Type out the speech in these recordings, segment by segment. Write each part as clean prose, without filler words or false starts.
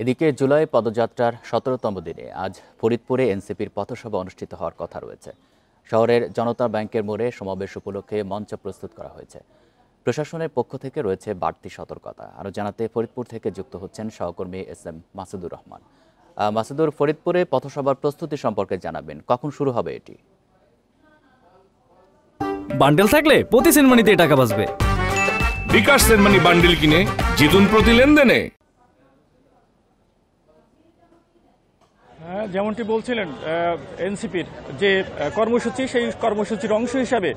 এদিকে জুলাই পদযাত্রার ১৭তম দিনে আজ ফরিদপুরে এনসিপির পথসভা অনুষ্ঠিত হওয়ার কথা রয়েছে। শহরের জনতা ব্যাংকের মোড়ে সমাবেশ উপলক্ষে মঞ্চ প্রস্তুত করা হয়েছে। প্রশাসনের পক্ষ থেকে রয়েছে বাড়তি সতর্কতা। আরও জানাতে ফরিদপুর থেকে যুক্ত হচ্ছেন সহকর্মী SM মাসুদুর রহমান। মাসুদুর, ফরিদপুরে পথসভার প্রস্তুতি সম্পর্কে জানাবেন, কখন শুরু হবে এটি? বান্ডেল থাকলে প্রতি সেনমানিতে টাকা বাঁচবে। বিকাশ সেনমানি বান্ডেল কিনে জিতুন প্রতি লেনদেনে। যেমনটি বলছিলেন, এনসিপির যে কর্মসূচি, সেই কর্মসূচির অংশ হিসাবে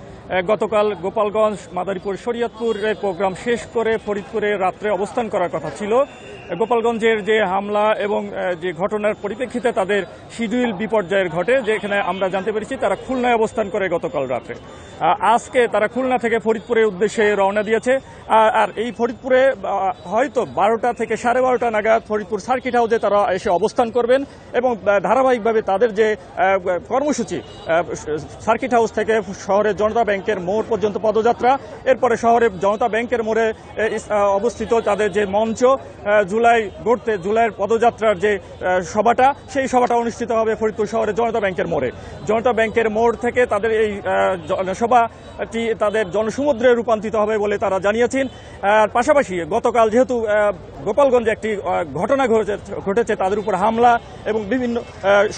গতকাল গোপালগঞ্জ, মাদারীপুর, শরীয়তপুরের প্রোগ্রাম শেষ করে ফরিদপুরে রাত্রে অবস্থান করার কথা ছিল। গোপালগঞ্জের যে হামলা এবং যে ঘটনার পরিপ্রেক্ষিতে তাদের শিডিউল বিপর্যয়ের ঘটে, যেখানে আমরা জানতে পেরেছি তারা খুলনায় অবস্থান করে গতকাল রাত্রে। আজকে তারা খুলনা থেকে ফরিদপুরের উদ্দেশ্যে রওনা দিয়েছে। আর এই ফরিদপুরে হয়তো 12টা থেকে 12:30 নাগাদ ফরিদপুর সার্কিট হাউসে তারা এসে অবস্থান করবেন এবং ধারাবাহিকভাবে তাদের যে কর্মসূচি, সার্কিট হাউস থেকে শহরের জনতা ব্যাংকের মোড় পর্যন্ত পদযাত্রা, এরপরে শহরের জনতা ব্যাংকের মোড়ে অবস্থিত তাদের যে মঞ্চ, জুলাইয়ের পদযাত্রার যে সভাটা, সেই সভাটা অনুষ্ঠিত হবে ফরিদপুর শহরের জনতা ব্যাংকের মোড়ে। জনতা ব্যাংকের মোড় থেকে তাদের এই সভাটি তাদের জনসমুদ্রে রূপান্তরিত হবে বলে তারা জানিয়েছেন। পাশাপাশি গতকাল যেহেতু গোপালগঞ্জে একটি ঘটনা ঘটেছে, তাদের উপর হামলা এবং বিভিন্ন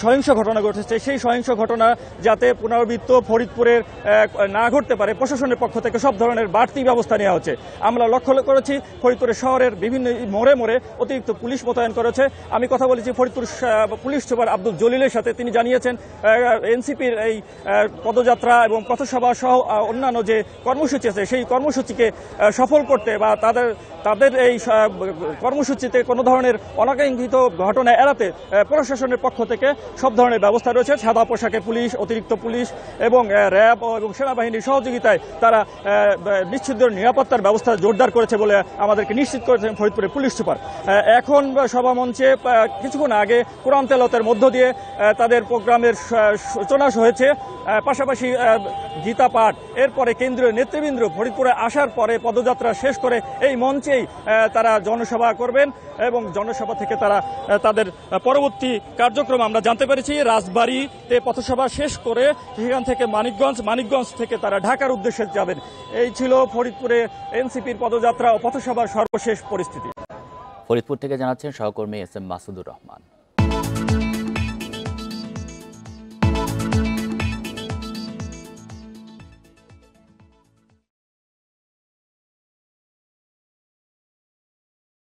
সহিংস ঘটনা ঘটেছে, সেই সহিংস ঘটনা যাতে পুনরাবৃত্ত ফরিদপুরের না ঘটতে পারে, প্রশাসনের পক্ষ থেকে সব ধরনের বাড়তি ব্যবস্থা নেওয়া হচ্ছে। আমরা লক্ষ্য করেছি ফরিদপুরের শহরের বিভিন্ন মোড়ে মোড়ে অতিরিক্ত পুলিশ মোতায়েন করেছে। আমি কথা বলেছি ফরিদপুর পুলিশ সুপার আব্দুল জলিলের সাথে। তিনি জানিয়েছেন এনসিপির এই পদযাত্রা এবং পথসভা সহ অন্যান্য যে কর্মসূচি আছে, সেই কর্মসূচিকে সফল করতে বা তাদের এই কর্মসূচিতে কোনো ধরনের অনাকাঙ্ক্ষিত ঘটনা এড়াতে প্রশাসনের পক্ষ থেকে সব ধরনের ব্যবস্থা রয়েছে। সাদা পোশাকে পুলিশ, অতিরিক্ত পুলিশ এবং র্যাব এবং সেনাবাহিনীর সহযোগিতায় তারা নিশ্চিত নিরাপত্তার ব্যবস্থা জোরদার করেছে বলে আমাদেরকে নিশ্চিত করেছেন ফরিদপুরের পুলিশ সুপার। এখন সভা মঞ্চে কিছুক্ষণ আগে কোরআন তেলাওয়াতের মধ্য দিয়ে তাদের প্রোগ্রামের সূচনা হয়েছে। পাশাপাশি গীতা পাঠ, এরপরে কেন্দ্রীয় নেতৃবৃন্দ ফরিদপুরে আসার পরে পদযাত্রা শেষ করে এই মঞ্চেই তারা জনসভা করবেন এবং জনসভা থেকে তারা তাদের পরবর্তী কার্যক্রম আমরা জানতে পেরেছি রাজবাড়ীতে পথসভা শেষ করে সেখান থেকে মানিকগঞ্জ থেকে তারা ঢাকার উদ্দেশ্যে যাবেন। এই ছিল ফরিদপুরে এনসিপির পদযাত্রা ও পথসভার সর্বশেষ পরিস্থিতি। ফরিদপুর থেকে জানাচ্ছেন সহকর্মী SM মাসুদুর রহমান।